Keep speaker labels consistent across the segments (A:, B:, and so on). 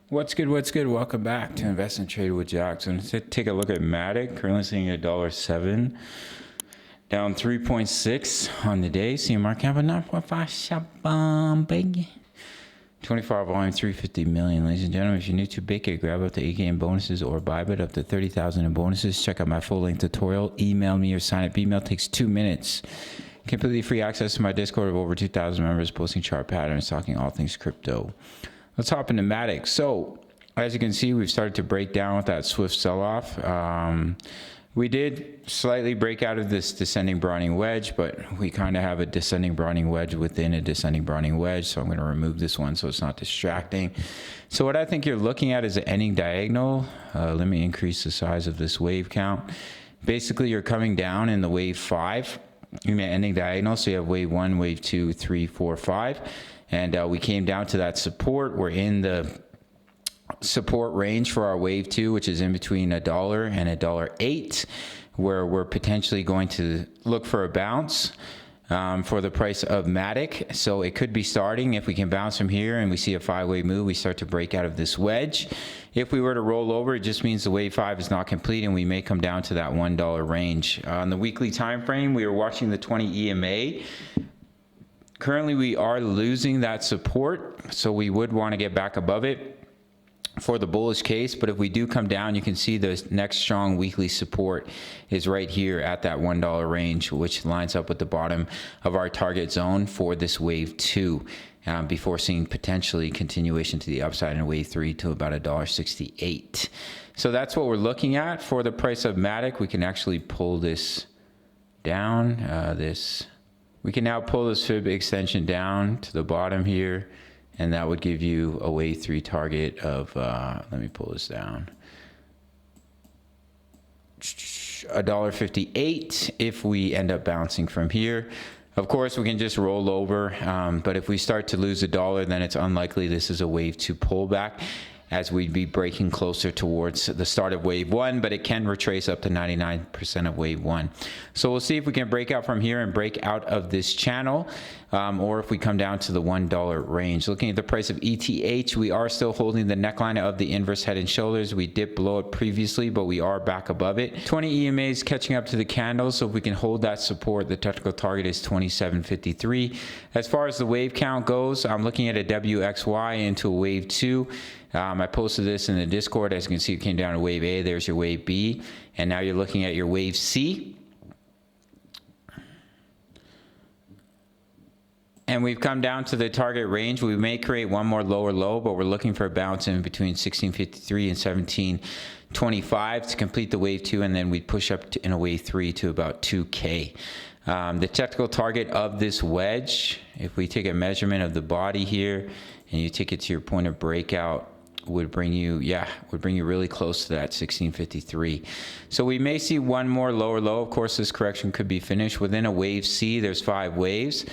A: What's good? What's good? Welcome back to Invest and Trade with Jack. So let's take a look at Matic. Currently seeing $1.07, down 3.6 on the day. Seeing market cap of 9.5 shot big. 24-hour volume 350 million. Ladies and gentlemen, if you're new to Bake, grab up to 8K in bonuses or buy it up to 30,000 in bonuses. Check out my full-length tutorial. Email me or sign up. Email takes 2 minutes. Completely free access to my Discord of over 2,000 members, posting chart patterns, talking all things crypto. Let's hop into Matic. So as you can see, we've started to break down with that swift sell-off. We did slightly break out of this descending broadening wedge, but we kind of have a descending broadening wedge within a descending broadening wedge. So I'm going to remove this one so it's not distracting. So what I think you're looking at is an ending diagonal. Let me increase the size of this wave count. Basically, you're coming down in the wave 5. You mean ending diagonal. So you have wave 1, wave 2, 3, 4, 5. And we came down to that support. We're in the support range for our wave 2, which is in between $1 and $1.08, where we're potentially going to look for a bounce for the price of Matic. So it could be starting, if we can bounce from here and we see a 5-wave move, we start to break out of this wedge. If we were to roll over, it just means the wave 5 is not complete and we may come down to that $1 range. On the weekly time frame, we are watching the 20 EMA. Currently, we are losing that support, so we would want to get back above it for the bullish case. But if we do come down, you can see the next strong weekly support is right here at that $1 range, which lines up with the bottom of our target zone for this wave 2, before seeing potentially continuation to the upside in wave 3 to about $1.68. So that's what we're looking at for the price of Matic. We can actually pull this down, we can now pull this fib extension down to the bottom here, and that would give you a wave 3 target of, let me pull this down, $1.58 if we end up bouncing from here. Of course, we can just roll over, but if we start to lose $1, then it's unlikely this is a wave 2 pullback, as we'd be breaking closer towards the start of wave 1, but it can retrace up to 99% of wave 1. So we'll see if we can break out from here and break out of this channel, or if we come down to the $1 range. Looking at the price of ETH, we are still holding the neckline of the inverse head and shoulders. We dipped below it previously, but we are back above it. 20 EMAs catching up to the candles, so if we can hold that support, the technical target is 27.53. As far as the wave count goes, I'm looking at a WXY into a wave 2. I posted this in the Discord. As you can see, it came down to wave A. There's your wave B. And now you're looking at your wave C. And we've come down to the target range. We may create one more lower low, but we're looking for a bounce in between 1653 and 1725 to complete the wave 2. And then we'd push up in a wave 3 to about 2K. The technical target of this wedge, if we take a measurement of the body here and you take it to your point of breakout, would bring you really close to that 1653. So we may see one more lower low. Of course, this correction could be finished within a wave C. There's 5 waves.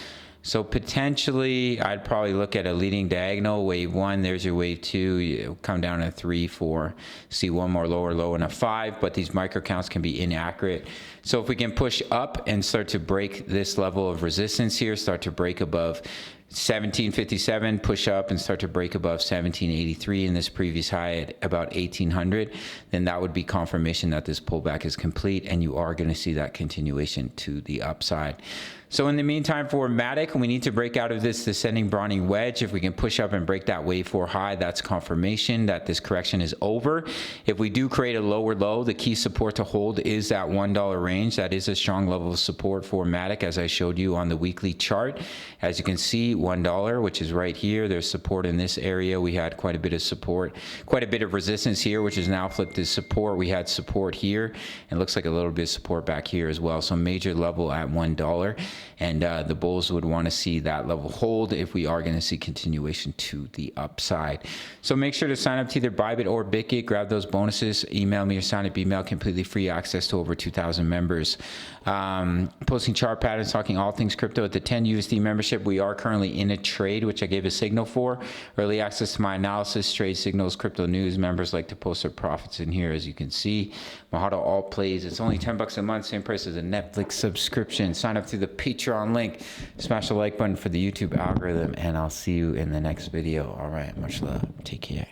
A: So potentially, I'd probably look at a leading diagonal, wave 1, there's your wave 2, you come down to 3, 4, see one more lower low and a 5, but these micro counts can be inaccurate. So if we can push up and start to break this level of resistance here, start to break above 1757, push up and start to break above 1783 in this previous high at about 1800, then that would be confirmation that this pullback is complete and you are going to see that continuation to the upside. So in the meantime, for Matic, we need to break out of this descending broadening wedge. If we can push up and break that wave 4 high, that's confirmation that this correction is over. If we do create a lower low, the key support to hold is that $1 range. That is a strong level of support for Matic, as I showed you on the weekly chart. As you can see, $1, which is right here. There's support in this area. We had quite a bit of support, quite a bit of resistance here, which is now flipped to support. We had support here, and looks like a little bit of support back here as well. So major level at $1. And the bulls would want to see that level hold if we are going to see continuation to the upside. So make sure to sign up to either Bybit or Bitget. Grab those bonuses. Email me or sign up email. Completely free access to over 2,000 members. Posting chart patterns, talking all things crypto at the 10 USD membership. We are currently in a trade, which I gave a signal for. Early access to my analysis, trade signals, crypto news. Members like to post their profits in here, as you can see. Mahado alt plays. It's only $10 a month, same price as a Netflix subscription. Sign up through the Patreon link. Smash the like button for the YouTube algorithm, and I'll see you in the next video. All right, much love. Take care.